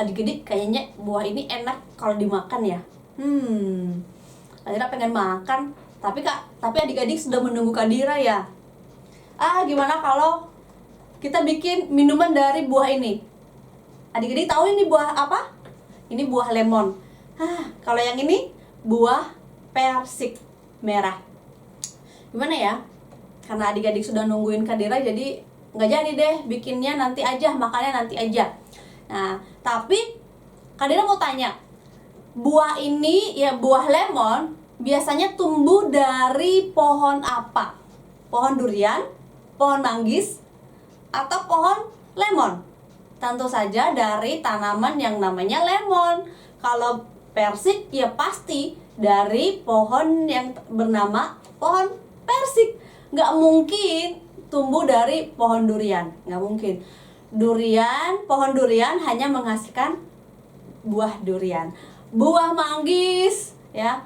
Adik-adik kayaknya buah ini enak kalau dimakan ya. Kadira pengen makan, tapi adik-adik sudah menunggu Kadira ya. Gimana kalau kita bikin minuman dari buah ini? Adik-adik tahu ini buah apa? Ini buah lemon. Kalau yang ini buah persik merah. Gimana ya? Karena adik-adik sudah nungguin Kadira, jadi nggak jadi deh bikinnya, nanti aja, makannya nanti aja. Nah, tapi Kadira mau tanya, buah ini ya, buah lemon biasanya tumbuh dari pohon apa? Pohon durian, pohon manggis, atau pohon lemon? Tentu saja dari tanaman yang namanya lemon. Kalau persik ya pasti dari pohon yang bernama pohon persik. Nggak mungkin tumbuh dari pohon durian, nggak mungkin. Pohon durian hanya menghasilkan buah durian. Buah manggis ya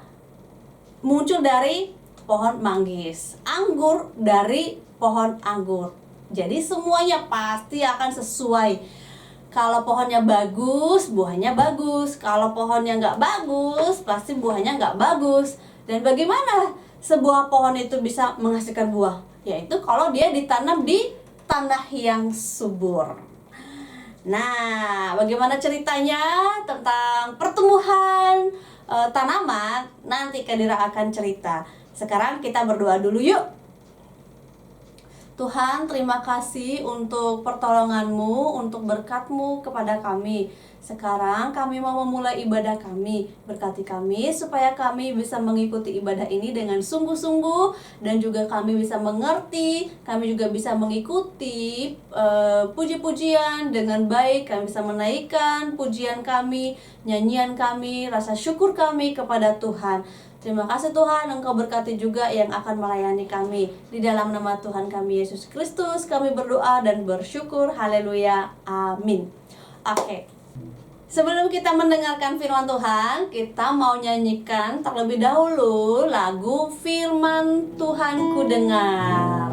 muncul dari pohon manggis. Anggur dari pohon anggur. Jadi semuanya pasti akan sesuai. Kalau pohonnya bagus, buahnya bagus. Kalau pohonnya nggak bagus, pasti buahnya nggak bagus. Dan bagaimana sebuah pohon itu bisa menghasilkan buah? Yaitu kalau dia ditanam di tanah yang subur. Nah, bagaimana ceritanya tentang pertumbuhan tanaman? Nanti Kadira akan cerita. Sekarang kita berdoa dulu yuk. Tuhan, terima kasih untuk pertolongan-Mu, untuk berkat-Mu kepada kami. Sekarang kami mau memulai ibadah kami. Berkati kami supaya kami bisa mengikuti ibadah ini dengan sungguh-sungguh, dan juga kami bisa mengerti, kami juga bisa mengikuti puji-pujian dengan baik. Kami bisa menaikkan pujian kami, nyanyian kami, rasa syukur kami kepada Tuhan. Terima kasih Tuhan, Engkau berkati juga yang akan melayani kami. Di dalam nama Tuhan kami Yesus Kristus kami berdoa dan bersyukur. Haleluya, amin. Oke, sebelum kita mendengarkan firman Tuhan, kita mau nyanyikan terlebih dahulu lagu Firman Tuhan Ku Dengar.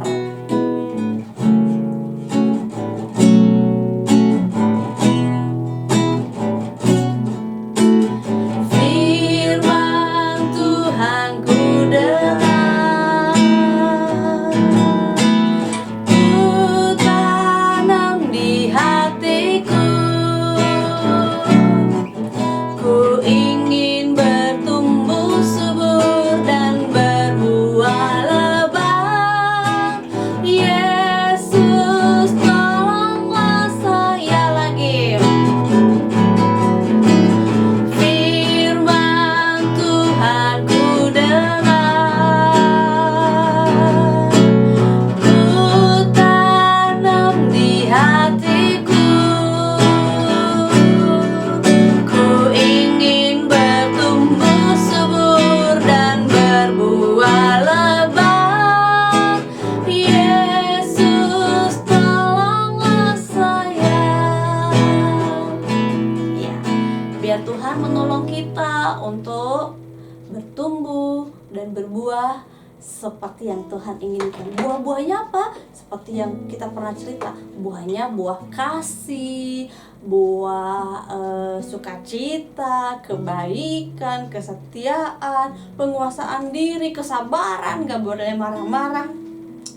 Seperti yang Tuhan inginkan. Buah-buahnya apa? Seperti yang kita pernah cerita, buahnya buah kasih, buah sukacita, kebaikan, kesetiaan, penguasaan diri, kesabaran, gak boleh marah-marah,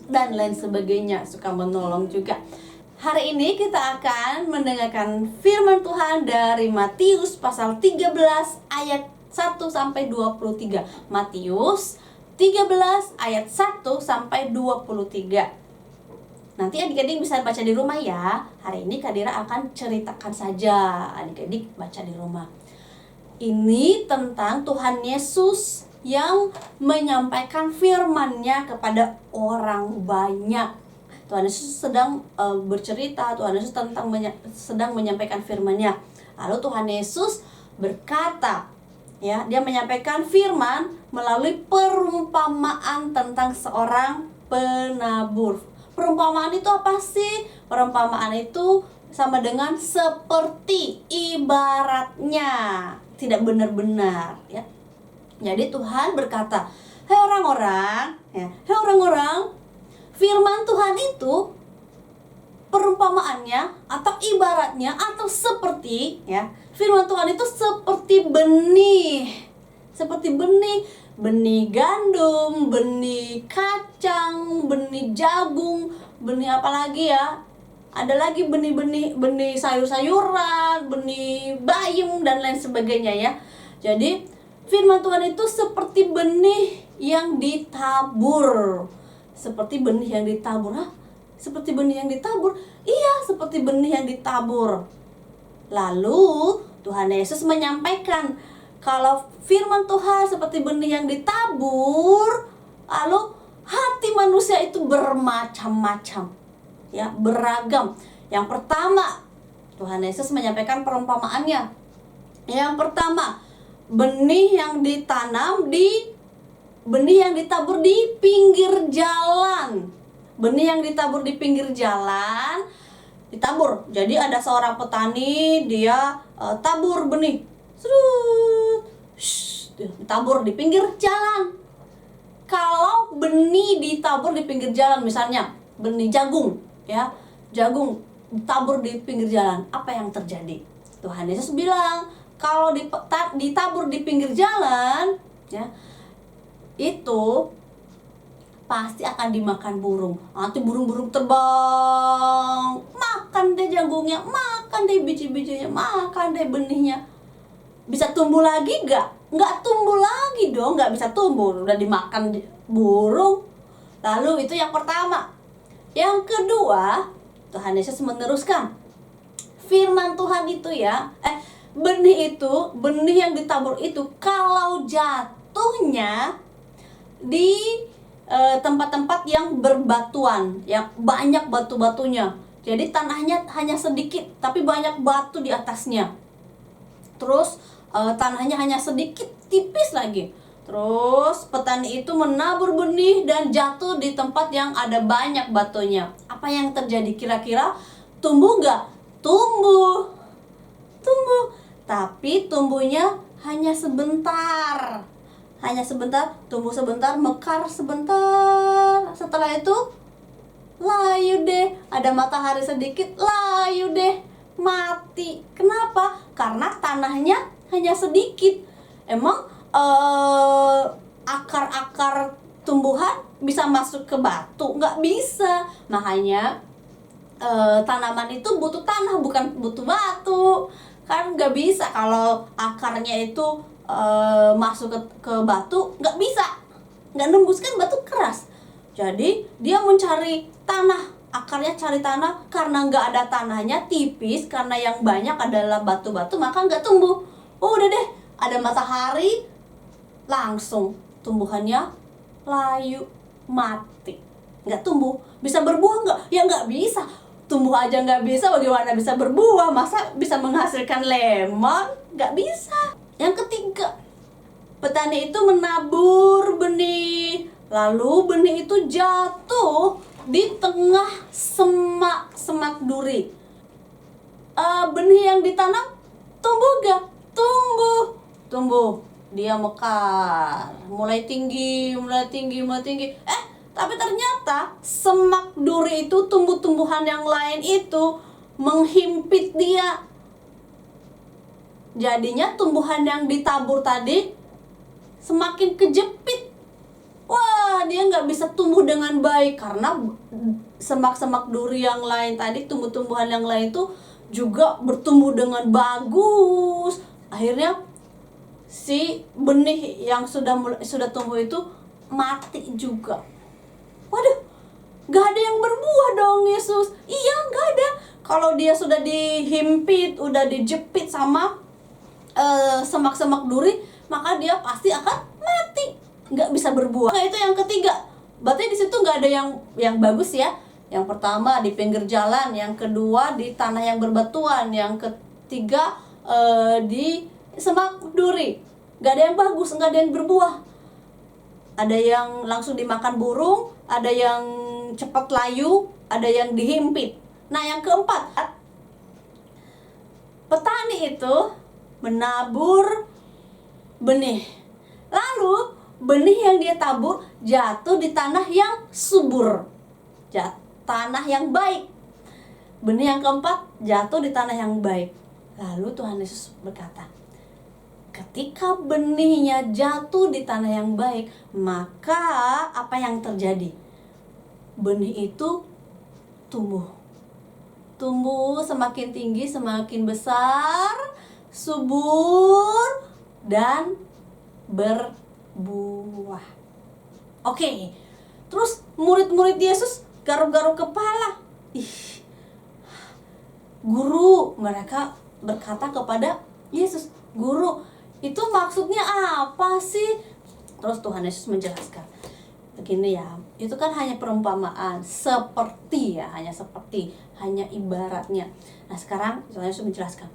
dan lain sebagainya. Suka menolong juga. Hari ini kita akan mendengarkan firman Tuhan dari Matius pasal 13 ayat 1 sampai 23. Matius 13 ayat 1 sampai 23. Nanti adik-adik bisa baca di rumah ya. Hari ini Kadira akan ceritakan saja, adik-adik baca di rumah. Ini tentang Tuhan Yesus yang menyampaikan firman-Nya kepada orang banyak. Tuhan Yesus sedang bercerita, Tuhan Yesus sedang menyampaikan firman-Nya. Lalu Tuhan Yesus berkata, ya, dia menyampaikan firman melalui perumpamaan tentang seorang penabur. Perumpamaan itu apa sih? Perumpamaan itu sama dengan seperti, ibaratnya, tidak benar-benar, ya. Jadi Tuhan berkata, "Hei orang-orang, firman Tuhan itu perumpamaannya atau ibaratnya atau seperti ya, firman Tuhan itu seperti benih. Seperti benih, benih gandum, benih kacang, benih jagung, benih apa lagi ya? Ada lagi benih-benih, benih sayur-sayuran, benih bayam dan lain sebagainya ya. Jadi firman Tuhan itu seperti benih yang ditabur. Seperti benih yang ditabur. Hah? Seperti benih yang ditabur? Iya, seperti benih yang ditabur. Lalu Tuhan Yesus menyampaikan kalau firman Tuhan seperti benih yang ditabur, lalu hati manusia itu bermacam-macam, ya, beragam. Yang pertama, Tuhan Yesus menyampaikan perumpamaannya. Yang pertama, benih yang ditabur di pinggir jalan. Benih yang ditabur di pinggir jalan, ditabur. Jadi ada seorang petani, dia tabur benih, ditabur di pinggir jalan. Kalau benih ditabur di pinggir jalan, misalnya benih jagung, ya, jagung ditabur di pinggir jalan, apa yang terjadi? Tuhan Yesus bilang kalau ditabur di pinggir jalan, ya, itu pasti akan dimakan burung. Nanti burung-burung terbang, makan deh jagungnya, makan deh biji-bijinya, makan deh benihnya. Bisa tumbuh lagi gak? Nggak tumbuh lagi dong, nggak bisa tumbuh, udah dimakan burung. Lalu itu yang pertama. Yang kedua, Tuhan Yesus meneruskan firman Tuhan itu ya, benih yang ditabur itu kalau jatuhnya di tempat-tempat yang berbatuan, yang banyak batu-batunya. Jadi tanahnya hanya sedikit, tapi banyak batu di atasnya. Terus tanahnya hanya sedikit, tipis lagi. Terus petani itu menabur benih dan jatuh di tempat yang ada banyak batunya. Apa yang terjadi kira-kira? Tumbuh gak? Tumbuh. Tapi tumbuhnya hanya sebentar. Tumbuh sebentar, mekar sebentar. Setelah itu layu deh, ada matahari sedikit, layu deh, mati. Kenapa? Karena tanahnya hanya sedikit. Emang akar-akar tumbuhan bisa masuk ke batu? Nggak bisa. Makanya tanaman itu butuh tanah, bukan butuh batu. Kan nggak bisa kalau akarnya itu masuk ke batu, nggak bisa, nggak nembus, kan batu keras. Jadi dia mencari tanah, akarnya cari tanah. Karena nggak ada tanahnya, tipis, karena yang banyak adalah batu-batu, maka nggak tumbuh. Udah deh, ada matahari, langsung tumbuhannya layu, mati, nggak tumbuh. Bisa berbuah nggak? Ya nggak bisa. Tumbuh aja nggak bisa, bagaimana bisa berbuah? Masa bisa menghasilkan lemon? Nggak bisa. Yang ketiga, petani itu menabur benih, lalu benih itu jatuh di tengah semak duri. Benih yang ditanam tumbuh gak? Tumbuh. Dia mekar, mulai tinggi. Tapi ternyata semak duri itu, tumbuh-tumbuhan yang lain itu menghimpit dia. Jadinya tumbuhan yang ditabur tadi semakin kejepit. Wah, dia nggak bisa tumbuh dengan baik karena semak-semak duri yang lain tadi, tumbuh-tumbuhan yang lain itu juga bertumbuh dengan bagus. Akhirnya si benih yang sudah tumbuh itu mati juga. Waduh, nggak ada yang berbuah dong, Yesus. Iya, nggak ada. Kalau dia sudah dihimpit, udah dijepit sama semak-semak duri, maka dia pasti akan mati, nggak bisa berbuah. Nah, itu yang ketiga. Berarti di situ nggak ada yang bagus ya. Yang pertama di pinggir jalan, yang kedua di tanah yang berbatuan, yang ketiga di semak duri. Nggak ada yang bagus, nggak ada yang berbuah. Ada yang langsung dimakan burung, ada yang cepat layu, ada yang dihimpit. Nah, yang keempat, petani itu menabur benih. Lalu benih yang dia tabur jatuh di tanah yang subur, tanah yang baik. Benih yang keempat jatuh di tanah yang baik. Lalu Tuhan Yesus berkata, ketika benihnya jatuh di tanah yang baik, maka apa yang terjadi? Benih itu tumbuh. Tumbuh semakin tinggi, semakin besar, subur, dan berbuah. Oke, terus murid-murid Yesus garuk-garuk kepala. Guru, mereka berkata kepada Yesus, Guru, itu maksudnya apa sih? Terus Tuhan Yesus menjelaskan, begini ya, itu kan hanya perumpamaan, seperti ya, hanya ibaratnya. Nah sekarang Tuhan Yesus menjelaskan,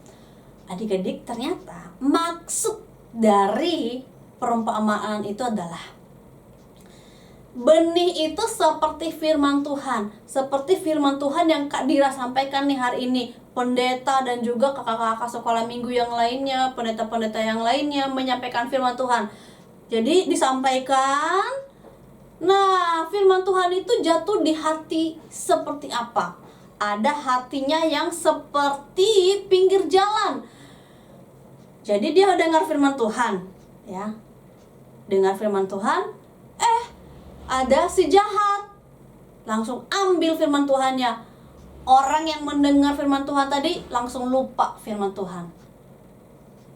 adik-adik, ternyata maksud dari perumpamaan itu adalah benih itu seperti firman Tuhan. Seperti firman Tuhan yang Kak Dira sampaikan nih hari ini. Pendeta dan juga kakak-kakak sekolah minggu yang lainnya, pendeta-pendeta yang lainnya menyampaikan firman Tuhan. Jadi disampaikan, nah firman Tuhan itu jatuh di hati seperti apa? Ada hatinya yang seperti pinggir jalan. Jadi dia dengar firman Tuhan, ya. Dengar firman Tuhan, ada si jahat, langsung ambil firman Tuhannya. Orang yang mendengar firman Tuhan tadi langsung lupa firman Tuhan.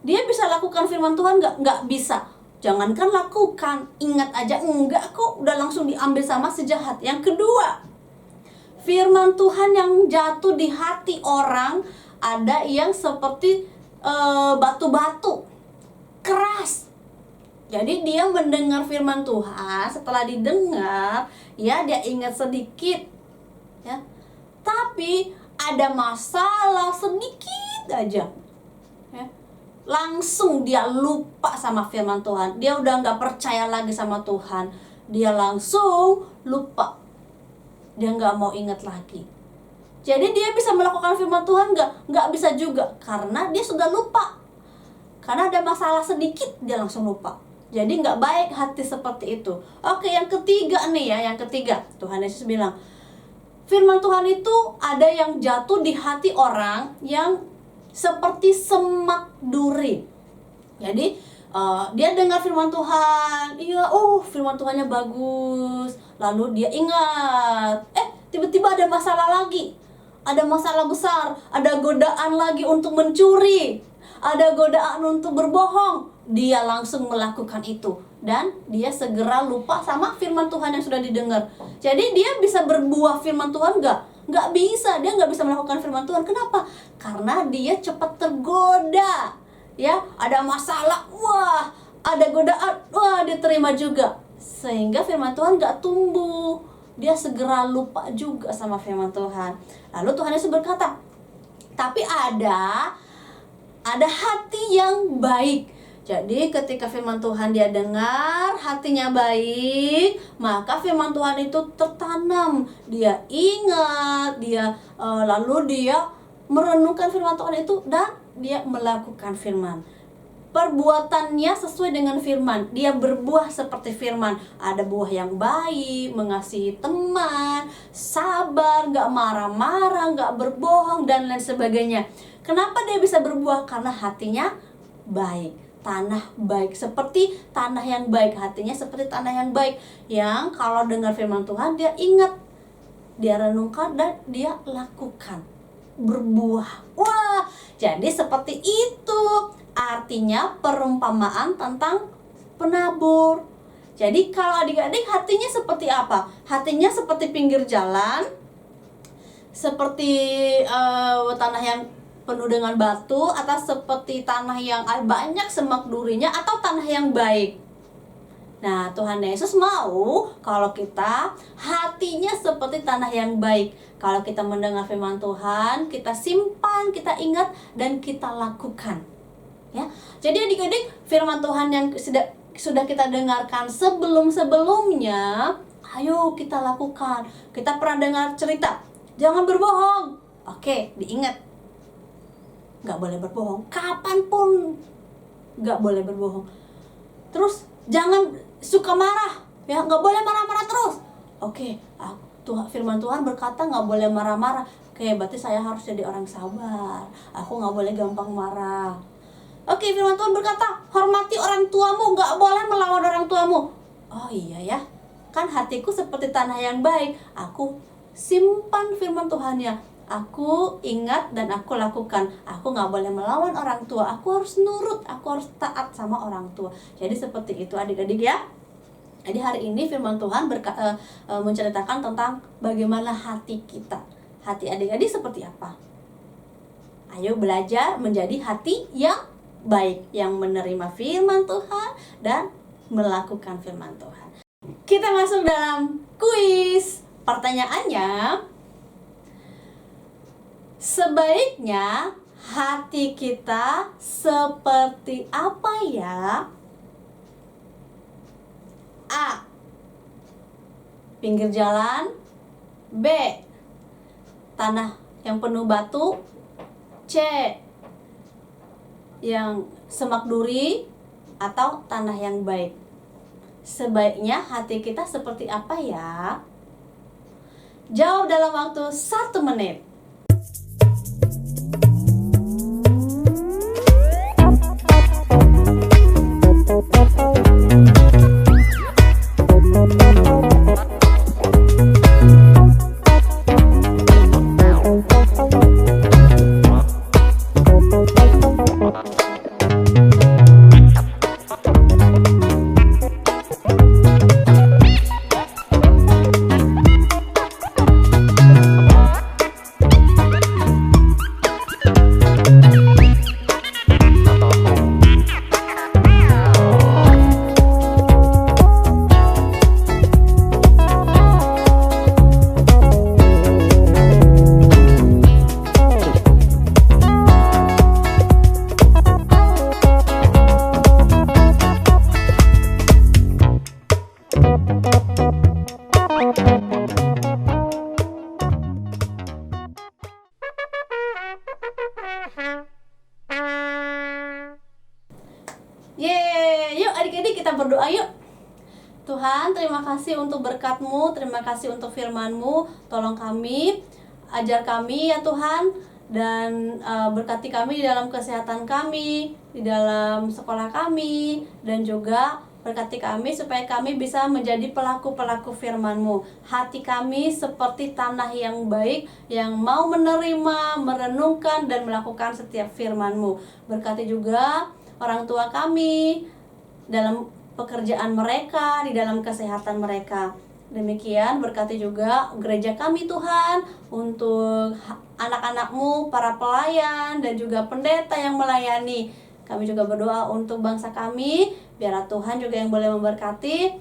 Dia bisa lakukan firman Tuhan nggak? Nggak bisa. Jangankan lakukan, ingat aja enggak kok, udah langsung diambil sama si jahat. Yang kedua, firman Tuhan yang jatuh di hati orang ada yang seperti batu-batu keras. Jadi dia mendengar firman Tuhan, setelah didengar, ya dia ingat sedikit, ya. Tapi ada masalah sedikit aja, ya. Langsung dia lupa sama firman Tuhan. Dia udah nggak percaya lagi sama Tuhan. Dia langsung lupa. Dia nggak mau ingat lagi. Jadi dia bisa melakukan firman Tuhan nggak? Nggak bisa juga, karena dia sudah lupa. Karena ada masalah sedikit, dia langsung lupa. Jadi nggak baik hati seperti itu. Oke, yang ketiga nih ya, yang ketiga. Tuhan Yesus bilang, firman Tuhan itu ada yang jatuh di hati orang yang seperti semak duri. Jadi dia dengar firman Tuhan, iya, firman Tuhannya bagus. Lalu dia ingat, tiba-tiba ada masalah lagi. Ada masalah besar, ada godaan lagi untuk mencuri, ada godaan untuk berbohong. Dia langsung melakukan itu dan dia segera lupa sama firman Tuhan yang sudah didengar. Jadi dia bisa berbuah firman Tuhan nggak? Nggak bisa, dia nggak bisa melakukan firman Tuhan. Kenapa? Karena dia cepat tergoda. Ya, ada masalah, wah, ada godaan, wah, diterima juga. Sehingga firman Tuhan nggak tumbuh. Dia segera lupa juga sama firman Tuhan. Lalu Tuhan Yesus berkata, tapi ada hati yang baik. Jadi ketika firman Tuhan dia dengar, hatinya baik, maka firman Tuhan itu tertanam. Dia ingat, lalu dia merenungkan firman Tuhan itu dan dia melakukan firman. Perbuatannya sesuai dengan firman. Dia berbuah seperti firman. Ada buah yang baik, mengasihi teman, sabar, gak marah-marah, gak berbohong, dan lain sebagainya. Kenapa dia bisa berbuah? Karena hatinya baik. Tanah baik, seperti tanah yang baik. Hatinya seperti tanah yang baik, yang kalau dengar firman Tuhan dia ingat, dia renungkan, dan dia lakukan, berbuah. Wah, jadi seperti itu artinya perumpamaan tentang penabur. Jadi kalau adik-adik hatinya seperti apa? Hatinya seperti pinggir jalan, seperti tanah yang penuh dengan batu, atau seperti tanah yang banyak semak durinya, atau tanah yang baik. Nah, Tuhan Yesus mau kalau kita hatinya seperti tanah yang baik. Kalau kita mendengar firman Tuhan, kita simpan, kita ingat, dan kita lakukan. Ya, jadi adik-adik, firman Tuhan yang sudah kita dengarkan sebelum-sebelumnya, ayo kita lakukan. Kita pernah dengar cerita, jangan berbohong. Oke, diingat. Gak boleh berbohong, kapanpun gak boleh berbohong. Terus jangan suka marah, ya, gak boleh marah-marah terus. Oke, firman Tuhan berkata gak boleh marah-marah. Oke, berarti saya harus jadi orang sabar. Aku nggak boleh gampang marah. Oke, firman Tuhan berkata, hormati orang tuamu, nggak boleh melawan orang tuamu. Oh iya ya, kan hatiku seperti tanah yang baik. Aku simpan firman Tuhannya. Aku ingat dan aku lakukan. Aku nggak boleh melawan orang tua. Aku harus nurut, aku harus taat sama orang tua. Jadi seperti itu adik-adik ya. Jadi hari ini firman Tuhan menceritakan tentang bagaimana hati kita. Hati adik-adik seperti apa? Ayo belajar menjadi hati yang baik, yang menerima firman Tuhan dan melakukan firman Tuhan. Kita masuk dalam kuis. Pertanyaannya, sebaiknya hati kita seperti apa ya? A. Pinggir jalan. B. Tanah yang penuh batu. C. Yang semak duri. Atau tanah yang baik. Sebaiknya hati kita seperti apa ya? Jawab dalam waktu 1 menit. Yeay, yuk adik-adik kita berdoa yuk. Tuhan, terima kasih untuk berkat-Mu, terima kasih untuk firman-Mu. Tolong kami, ajar kami ya Tuhan, dan berkati kami di dalam kesehatan kami, di dalam sekolah kami, dan juga berkati kami supaya kami bisa menjadi pelaku-pelaku firman-Mu. Hati kami seperti tanah yang baik, yang mau menerima, merenungkan, dan melakukan setiap firman-Mu. Berkati juga orang tua kami dalam pekerjaan mereka, di dalam kesehatan mereka. Demikian berkati juga gereja kami Tuhan, untuk anak-anak-Mu, para pelayan, dan juga pendeta yang melayani. Kami juga berdoa untuk bangsa kami, biarlah Tuhan juga yang boleh memberkati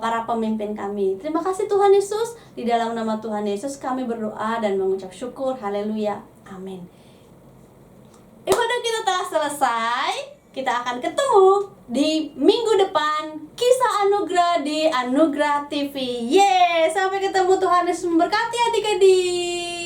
para pemimpin kami. Terima kasih Tuhan Yesus, di dalam nama Tuhan Yesus kami berdoa dan mengucap syukur. Haleluya, amin. Ibadah kita telah selesai. Kita akan ketemu di minggu depan, Kisah Anugerah di Anugerah TV. Yeay, sampai ketemu. Tuhan Yesus memberkati adik-adik.